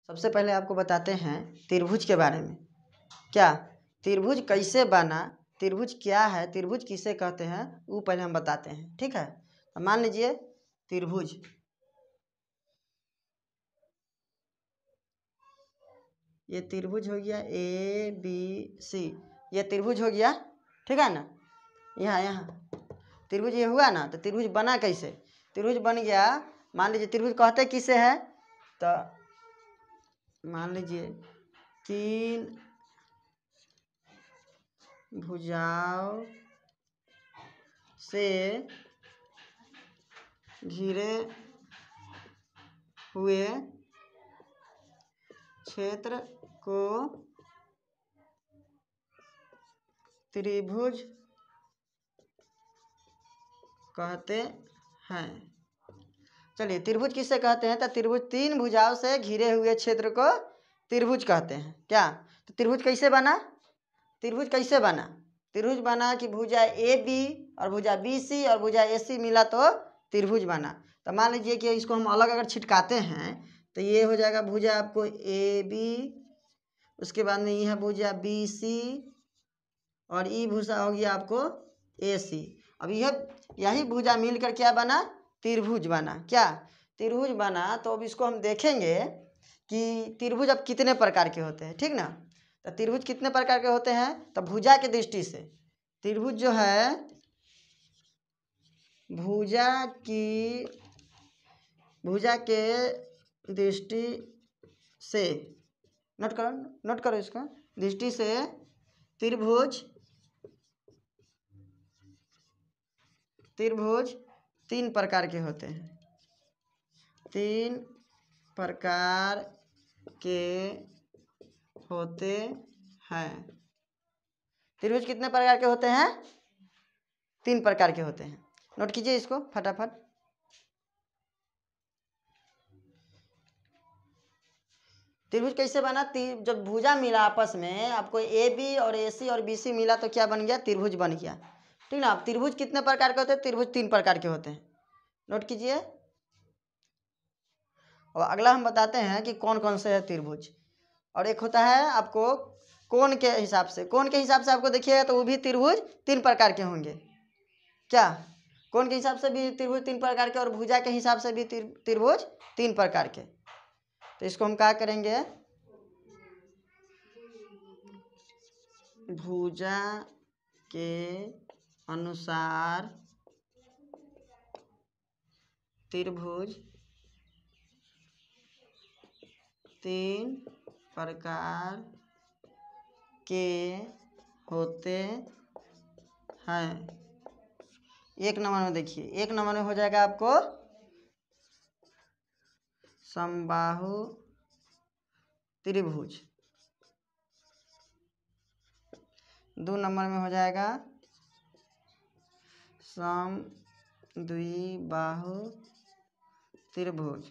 सबसे पहले आपको बताते हैं त्रिभुज के बारे में। क्या त्रिभुज कैसे बना, त्रिभुज क्या है, त्रिभुज किसे कहते हैं, वो पहले हम बताते हैं। ठीक है, तो मान लीजिए त्रिभुज, ये त्रिभुज हो गया ए बी सी, ये त्रिभुज हो गया। ठीक है ना, यहाँ त्रिभुज ये हुआ ना, तो त्रिभुज बना कैसे? त्रिभुज बन गया, मान लीजिए त्रिभुज कहते किसे है, तो मान लीजिए तीन भुजाओं से घिरे हुए क्षेत्र को त्रिभुज कहते हैं। चलिए, त्रिभुज किसे कहते हैं? तो त्रिभुज तीन भुजाओं से घिरे हुए क्षेत्र को त्रिभुज कहते हैं। क्या, तो त्रिभुज कैसे बना? त्रिभुज कैसे बना? त्रिभुज बना कि भुजा ए बी और भुजा बी सी और भुजा ए सी मिला तो त्रिभुज बना। तो मान लीजिए कि इसको हम अलग अगर छिटकाते हैं तो ये हो जाएगा भुजा आपको ए बी, उसके बाद में यह भुजा बी सी और ई भुजा हो गया आपको ए सी। अब यही भुजा मिलकर क्या बना? त्रिभुज बना। क्या, त्रिभुज बना। तो अब इसको हम देखेंगे कि त्रिभुज अब कितने प्रकार के होते हैं। ठीक ना, तो त्रिभुज कितने प्रकार के होते हैं? तो भुजा के दृष्टि से त्रिभुज जो है, भुजा के दृष्टि से, नोट करो इसको, दृष्टि से त्रिभुज तीन प्रकार के होते हैं। तीन प्रकार के होते हैं। त्रिभुज कितने प्रकार के होते हैं? तीन प्रकार के होते हैं। नोट कीजिए इसको फटाफट। त्रिभुज कैसे बना? जब भुजा मिला आपस में, आपको ए बी और ए सी और बी सी मिला तो क्या बन गया? त्रिभुज बन गया। ठीक ना। अब त्रिभुज कितने प्रकार के होते हैं? त्रिभुज तीन प्रकार के होते हैं। नोट कीजिए। और अगला हम बताते हैं कि कौन कौन से है त्रिभुज। और एक होता है आपको कोण के हिसाब से। कोण के हिसाब से आपको देखिएगा तो वो भी त्रिभुज तीन प्रकार के होंगे। क्या, कोण के हिसाब से भी त्रिभुज तीन प्रकार के और भुजा के हिसाब से भी त्रिभुज तीन प्रकार के। तो इसको हम क्या करेंगे? भुजा के अनुसार त्रिभुज तीन प्रकार के होते हैं। एक नंबर में देखिए, एक नंबर में हो जाएगा आपको समबाहु त्रिभुज। दो नंबर में हो जाएगा समद्विबाहु त्रिभुज।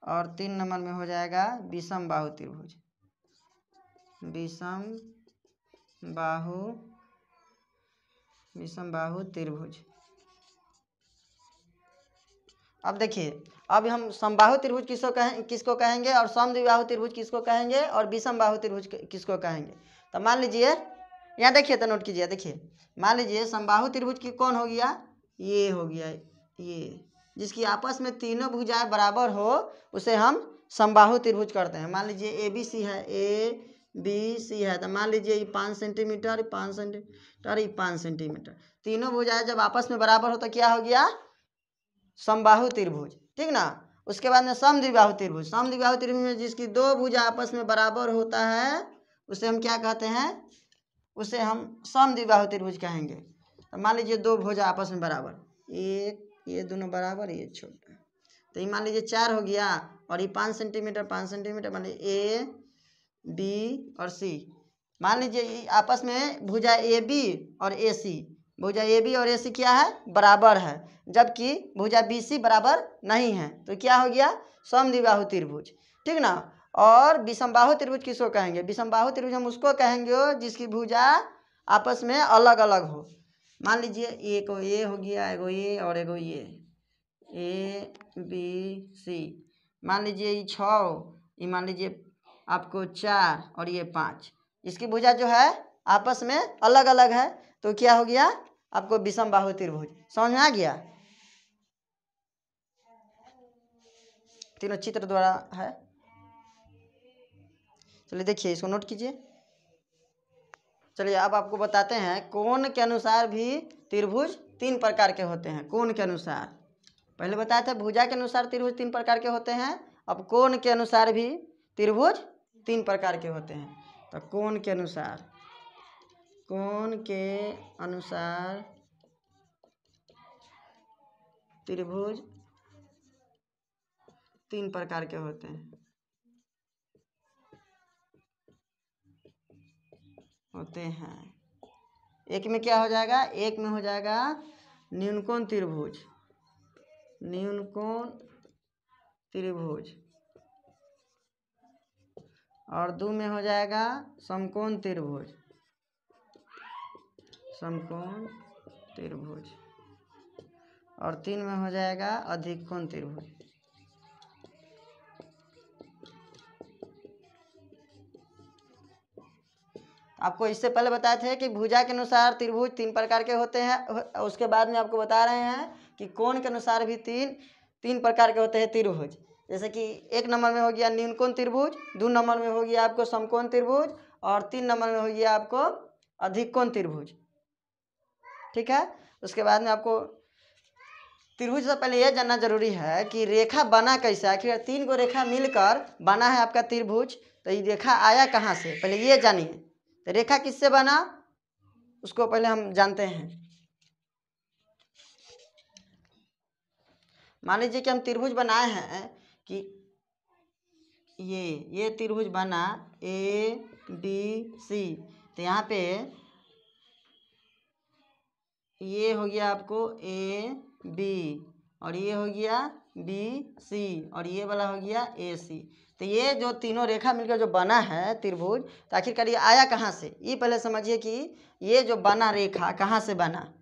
और तीन नंबर में हो जाएगा विषम बाहु त्रिभुज। विषम बाहु त्रिभुज। अब देखिए, अब हम समबाहु त्रिभुज किसको कहेंगे और समद्विबाहु त्रिभुज किसको कहेंगे और विषम बाहु त्रिभुज किसको कहेंगे? तो मान लीजिए यहाँ देखिए, तो नोट कीजिए। देखिए, मान लीजिए समबाहु त्रिभुज की कौन हो गया? ये हो गया, ये जिसकी आपस में तीनों भुजाएं बराबर हो उसे हम समबाहु त्रिभुज करते हैं। मान लीजिए ए बी सी है, ए बी सी है, तो मान लीजिए ये 5 सेंटीमीटर, 5 सेंटीमीटर, ये 5 सेंटीमीटर। तीनों भुजाएं जब आपस में बराबर हो तो क्या हो गया? समबाहु त्रिभुज। ठीक ना। उसके बाद में समद्विबाहु त्रिभुज। समद्विबाहु त्रिभुज में जिसकी दो भुजा आपस में बराबर होता है उसे हम क्या कहते हैं? उसे हम समद्विबाहु त्रिभुज कहेंगे। तो मान लीजिए दो भुजा आपस में बराबर, एक, ये दोनों बराबर, ये छोटा, तो ये मान लीजिए 4 हो गया। और ये 5 सेंटीमीटर, 5 सेंटीमीटर, मान लीजिए ए बी और सी। मान लीजिए आपस में भुजा ए बी और ए सी, भुजा ए बी और ए सी क्या है? बराबर है, जबकि भुजा बी सी बराबर नहीं है। तो क्या हो गया? समद्विबाहु त्रिभुज। ठीक ना। और विषमबाहु त्रिभुज किसको कहेंगे? विषमबाहु त्रिभुज हम उसको कहेंगे जिसकी भुजा आपस में अलग अलग हो। मान लीजिए एक ये हो गया, एगो ये और एगो ये, ए बी सी। मान लीजिए ये 6, ये मान लीजिए आपको 4 और ये 5, इसकी भुजा जो है आपस में अलग अलग है, तो क्या हो गया आपको विषम बाहु त्रिभुज। समझ में आ गया? तीनों चित्र द्वारा है। चलिए देखिए, इसको नोट कीजिए। चलिए अब आपको बताते हैं कोण के अनुसार भी त्रिभुज 3 प्रकार के होते हैं। कोण के अनुसार, पहले बताया था भुजा के अनुसार त्रिभुज 3 प्रकार के होते हैं, अब कोण के अनुसार भी त्रिभुज 3 प्रकार के होते हैं। तो कोण के अनुसार त्रिभुज 3 प्रकार के होते हैं। एक में क्या हो जाएगा, एक में हो जाएगा न्यूनकोण त्रिभुज, और 2 में हो जाएगा समकोण त्रिभुज, और 3 में हो जाएगा अधिक कोण त्रिभुज। आपको इससे पहले बताए थे कि भुजा के अनुसार त्रिभुज 3 प्रकार के होते हैं, उसके बाद में आपको बता रहे हैं कि कोण के अनुसार भी तीन प्रकार के होते हैं त्रिभुज। जैसे कि 1 नंबर में हो गया न्यूनकोण त्रिभुज, 2 नंबर में हो गया आपको समकोण त्रिभुज, और 3 नंबर में हो गया आपको अधिक कोण त्रिभुज। ठीक है, उसके बाद में आपको त्रिभुज से पहले यह जानना जरूरी है कि रेखा बना कैसे। आखिर 3 को रेखा मिलकर बना है आपका त्रिभुज, तो ये रेखा आया कहाँ से, पहले ये जानिए। तो रेखा किससे बना उसको पहले हम जानते हैं। मान लीजिए कि हम त्रिभुज बनाए हैं कि ये त्रिभुज बना ABC, तो यहाँ पे ये हो गया आपको AB, और ये हो गया BC, और ये वाला हो गया AC। तो ये जो तीनों रेखा मिलकर जो बना है त्रिभुज, तो आखिरकार ये आया कहाँ से, ये पहले समझिए कि ये जो बना रेखा कहाँ से बना,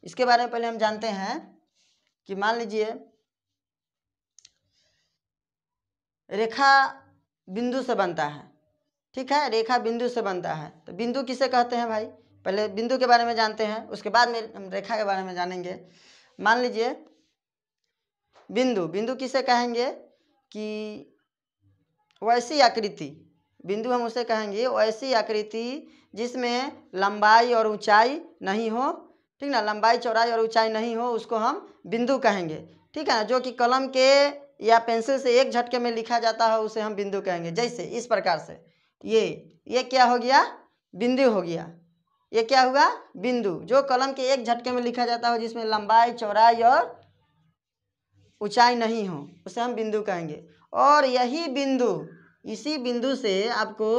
इसके बारे में पहले हम जानते हैं। कि मान लीजिए रेखा बिंदु से बनता है, ठीक है, रेखा बिंदु से बनता है। तो बिंदु किसे कहते हैं भाई, पहले बिंदु के बारे में जानते हैं, उसके बाद में हम रेखा के बारे में जानेंगे। मान लीजिए बिंदु किसे कहेंगे कि वैसी आकृति, बिंदु हम उसे कहेंगे वैसी आकृति जिसमें लंबाई और ऊंचाई नहीं हो, ठीक ना, लंबाई चौड़ाई और ऊंचाई नहीं हो, उसको हम बिंदु कहेंगे। ठीक है ना, जो कि कलम के या पेंसिल से एक झटके में लिखा जाता है उसे हम बिंदु कहेंगे। जैसे इस प्रकार से ये क्या हो गया, बिंदु हो गया। ये क्या हुआ, बिंदु, जो कलम के एक झटके में लिखा जाता हो, जिसमें लंबाई चौड़ाई और ऊंचाई नहीं हो, उसे हम बिंदु कहेंगे। और यही बिंदु, इसी बिंदु से आपको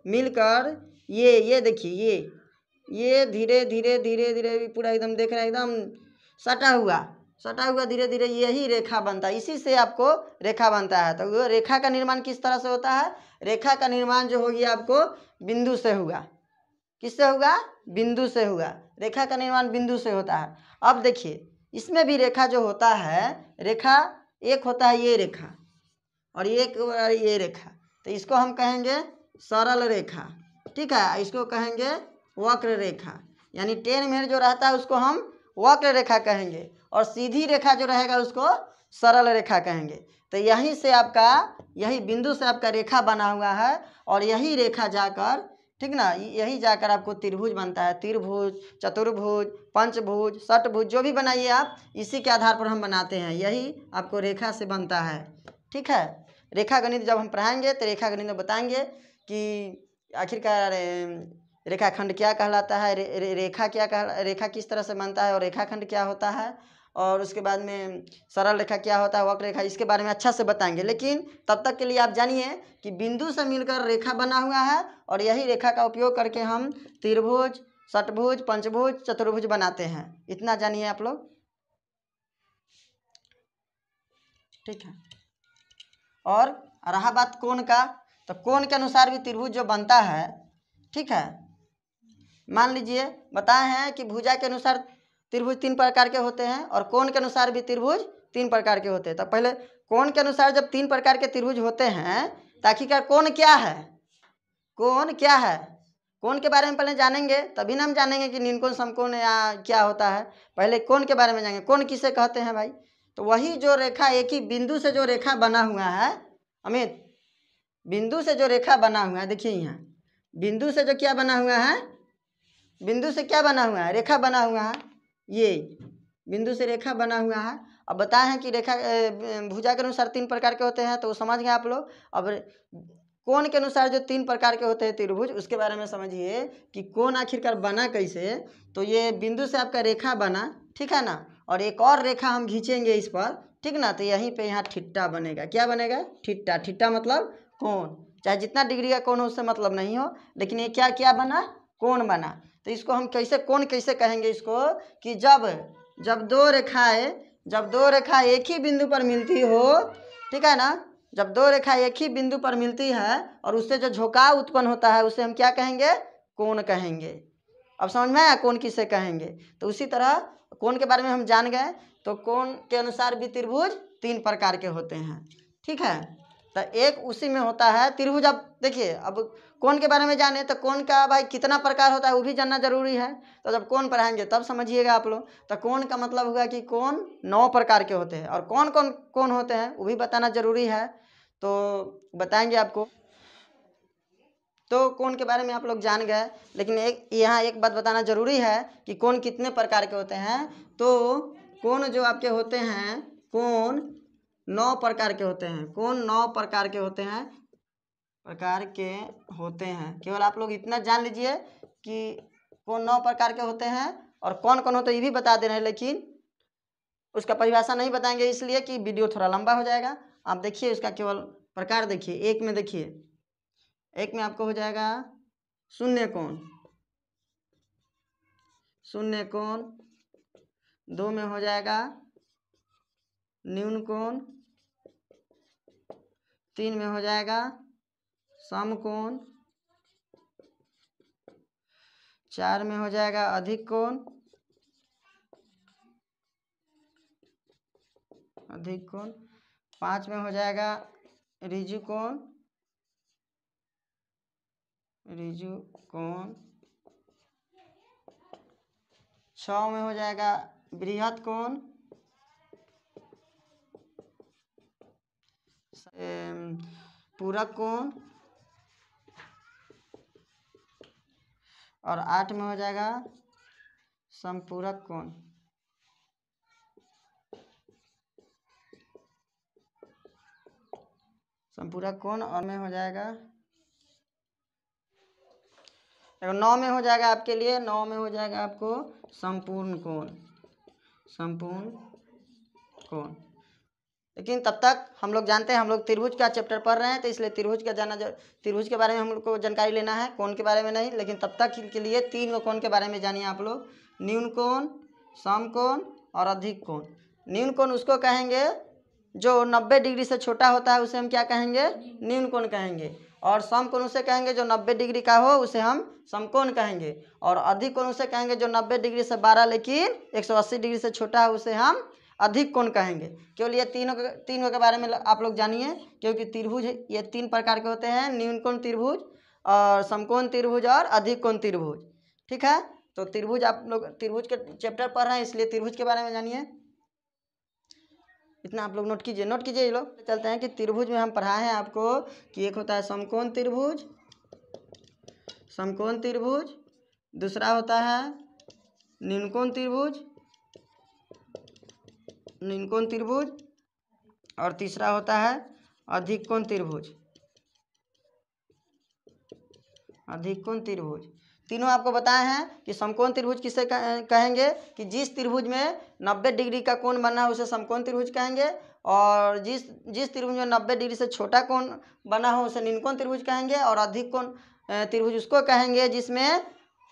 मिलकर ये देखिए, ये धीरे धीरे पूरा एकदम देख रहे हैं, एकदम सटा हुआ धीरे धीरे यही रेखा बनता है, इसी से आपको रेखा बनता है। तो रेखा का निर्माण किस तरह से होता है, रेखा का निर्माण जो होगी आपको बिंदु से होगा। किससे होगा, बिंदु से होगा। रेखा का निर्माण बिंदु से होता है। अब देखिए इसमें भी रेखा जो होता है, रेखा एक होता है ये रेखा, और एक ये रेखा, तो इसको हम कहेंगे सरल रेखा, ठीक है, इसको कहेंगे वक्र रेखा। यानी टेढ़ मेढ़ जो रहता है उसको हम वक्र रेखा कहेंगे, और सीधी रेखा जो रहेगा उसको सरल रेखा कहेंगे। तो यहीं से आपका, यही बिंदु से आपका रेखा बना हुआ है, और यही रेखा जाकर, ठीक ना, यही जाकर आपको त्रिभुज बनता है। त्रिभुज, चतुर्भुज, पंचभुज, षटभुज, जो भी बनाइए आप, इसी के आधार पर हम बनाते हैं, यही आपको रेखा से बनता है। ठीक है, रेखा गणित जब हम पढ़ाएंगे तो रेखा गणित में बताएंगे कि आखिरकार रेखाखंड क्या कहलाता है, रेखा किस तरह से बनता है, और रेखाखंड क्या होता है, और उसके बाद में सरल रेखा क्या होता है, वक्र रेखा, इसके बारे में अच्छा से बताएंगे। लेकिन तब तक के लिए आप जानिए कि बिंदु से मिलकर रेखा बना हुआ है, और यही रेखा का उपयोग करके हम त्रिभुज, षटभुज, पंचभुज, चतुर्भुज बनाते हैं। इतना जानिए आप लोग, ठीक है। और रहा बात कोण का, तो कोण के अनुसार भी त्रिभुज जो बनता है, ठीक है, मान लीजिए बताए हैं कि भुजा के अनुसार त्रिभुज 3 प्रकार के होते हैं, और कोण के अनुसार भी त्रिभुज 3 प्रकार के होते हैं। तो पहले कोण के अनुसार जब 3 प्रकार के त्रिभुज होते हैं तो आखिरकार कोण क्या है, कोण क्या है, कोण के बारे में पहले जानेंगे तभी ना हम जानेंगे कि न्यूनकोण समकोण या क्या होता है। पहले कोण के बारे में जानेंगे। कोण किसे कहते हैं भाई? तो वही जो रेखा एक ही बिंदु से जो रेखा बना हुआ है अमित, बिंदु से जो रेखा बना हुआ है, देखिए यहाँ बिंदु से जो क्या बना हुआ है, बिंदु से क्या बना हुआ है, रेखा बना हुआ है, ये बिंदु से रेखा बना हुआ है। अब बताए हैं कि रेखा भुजा के अनुसार 3 प्रकार के होते हैं, तो समझ गए आप लोग। अब कोण के अनुसार जो 3 प्रकार के होते हैं त्रिभुज, उसके बारे में समझिए कि कोण आखिरकार बना कैसे। तो ये बिंदु से आपका रेखा बना, ठीक है ना, और एक और रेखा हम खींचेंगे इस पर, ठीक ना, तो यहीं पे यहाँ ठिट्टा बनेगा। क्या बनेगा? ठिट्टा। ठिट्टा मतलब कोण, चाहे जितना डिग्री का कोण हो उससे मतलब नहीं हो, लेकिन ये क्या क्या बना? कोण बना। तो इसको हम कैसे कोण कैसे कहेंगे इसको, कि जब दो रेखा एक ही बिंदु पर मिलती हो, ठीक है ना, जब दो रेखा एक ही बिंदु पर मिलती है और उससे जो झुकाव उत्पन्न होता है उसे हम क्या कहेंगे? कोण कहेंगे। अब समझ में आया कोण किसे कहेंगे? तो उसी तरह कोण के बारे में हम जान गए। तो कोण के अनुसार भी त्रिभुज 3 प्रकार के होते हैं, ठीक है। तो एक उसी में होता है त्रिभुज। अब देखिए, अब कोण के बारे में जाने तो कोण का भाई कितना प्रकार होता है वो भी जानना जरूरी है। तो जब कोण पढ़ाएंगे तब समझिएगा आप लोग। तो कोण का मतलब हुआ कि कोण 9 प्रकार के होते हैं, और कौन कौन कोण होते हैं वो भी बताना जरूरी है, तो बताएंगे आपको। तो कोण के बारे में आप लोग जान गए, लेकिन यहाँ एक बात बताना जरूरी है कि कोण कितने प्रकार के होते हैं। तो कोण जो आपके होते हैं, कोण 9 प्रकार के होते हैं। कोण 9 प्रकार के होते हैं, केवल आप लोग इतना जान लीजिए कि कोण 9 प्रकार के होते हैं, और कौन कौन होते हैं ये भी बता दे रहे हैं, लेकिन उसका परिभाषा नहीं बताएंगे इसलिए कि वीडियो थोड़ा लंबा हो जाएगा। आप देखिए उसका केवल प्रकार देखिए। एक में देखिए, एक में आपको हो जाएगा शून्य कोण, शून्य कोण। 2 में हो जाएगा न्यून कोण। 3 में हो जाएगा समकोण। 4 में हो जाएगा अधिक कोण, अधिक कोण। 5 में हो जाएगा ऋजु कोण, ऋजु कोण। 6 में हो जाएगा बृहत कोण। पूरक कोण। और 8 में हो जाएगा समपूरक कोण। समपूरक कोण। और में हो जाएगा 9 में हो जाएगा आपके लिए, 9 में हो जाएगा आपको संपूर्ण कोण, संपूर्ण कोण। लेकिन तब तक हम लोग जानते हैं, हम लोग त्रिभुज का चैप्टर पढ़ रहे हैं, तो इसलिए त्रिभुज के बारे में हम लोग को जानकारी लेना है, कोण के बारे में नहीं। लेकिन तब तक के लिए 3 गो कोण के बारे में जानिए आप लोग। न्यून कोण, समकोण और अधिक कोण। न्यून कोण उसको कहेंगे जो 90 डिग्री से छोटा होता है, उसे हम क्या कहेंगे? न्यून कोण कहेंगे। और समकोण उसे कहेंगे जो 90 डिग्री का हो, उसे हम समकोण कहेंगे। और अधिक कोण उसे कहेंगे जो 90 डिग्री से 12 लेकिन 180 डिग्री से छोटा है, उसे हम अधिक कोण कहेंगे। केवल ये तीनों के बारे में आप लोग जानिए, क्योंकि त्रिभुज ये 3 प्रकार के होते हैं, न्यून कोण त्रिभुज और समकोण त्रिभुज और अधिक कोण त्रिभुज, ठीक है। तो त्रिभुज आप लोग त्रिभुज के चैप्टर पढ़ रहे हैं, इसलिए त्रिभुज के बारे में जानिए। इतना आप लोग नोट कीजिए, नोट कीजिए ये लोग। चलते हैं कि त्रिभुज में हम पढ़ाए हैं आपको कि एक होता है समकोण त्रिभुज, समकोण त्रिभुज। दूसरा होता है न्यूनकोण त्रिभुज, न्यूनकोण त्रिभुज। और तीसरा होता है अधिक कोण त्रिभुज, अधिक कोण त्रिभुज। तीनों आपको बताए हैं कि समकोण त्रिभुज किसे कहेंगे, कि जिस त्रिभुज में 90 डिग्री का कोण बना है उसे समकोण त्रिभुज कहेंगे। और जिस त्रिभुज में 90 डिग्री से छोटा कोण बना हो उसे न्यूनकोण त्रिभुज कहेंगे। और अधिक कोण त्रिभुज उसको कहेंगे जिसमें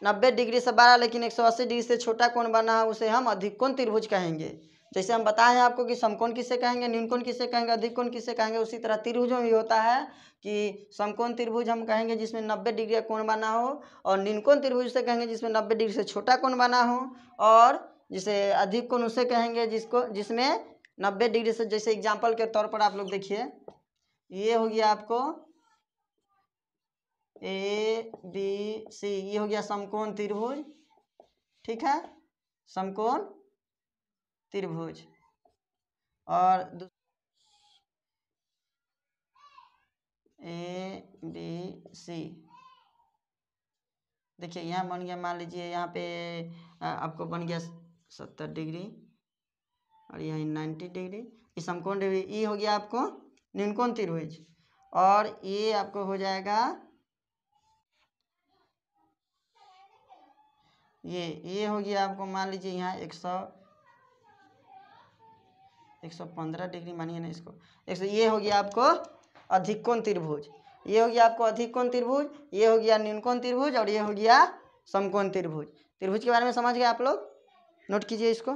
90 डिग्री से 12 लेकिन 180 डिग्री से छोटा कोण बना है, उसे हम अधिक कोण त्रिभुज कहेंगे। जैसे हम बताए हैं आपको कि समकोण किसे कहेंगे, न्यूनकोण किसे कहेंगे, अधिक कोण किसे कहेंगे, उसी तरह त्रिभुज में भी होता है कि समकोण त्रिभुज हम कहेंगे जिसमें 90 डिग्री का कोण बना हो, और न्यूनकोण त्रिभुज से कहेंगे जिसमें 90 डिग्री से छोटा कोण बना हो, और जिसे अधिक कोण उसे कहेंगे जिसमें 90 डिग्री से, जैसे एग्जाम्पल के तौर पर आप लोग देखिए, ये हो गया आपको ABC, ये हो गया समकोण त्रिभुज, ठीक है, समकोण त्रिभुज। और ABC देखिए यहाँ बन गया, मान लीजिए यहाँ पे आपको बन गया 70 डिग्री और यहाँ 90 डिग्री, ये समकोण त्रिभुज। ये हो गया आपको न्यूनकोण त्रिभुज, और ये आपको हो जाएगा ये हो गया आपको, मान लीजिए यहाँ 115 डिग्री मानिए ना इसको, ये हो गया आपको अधिक कोण त्रिभुज, ये हो गया आपको अधिक कोण त्रिभुज, ये हो गया न्यूनकोण त्रिभुज, और ये हो गया समकोण त्रिभुज। त्रिभुज के बारे में समझ गए आप लोग, नोट कीजिए इसको।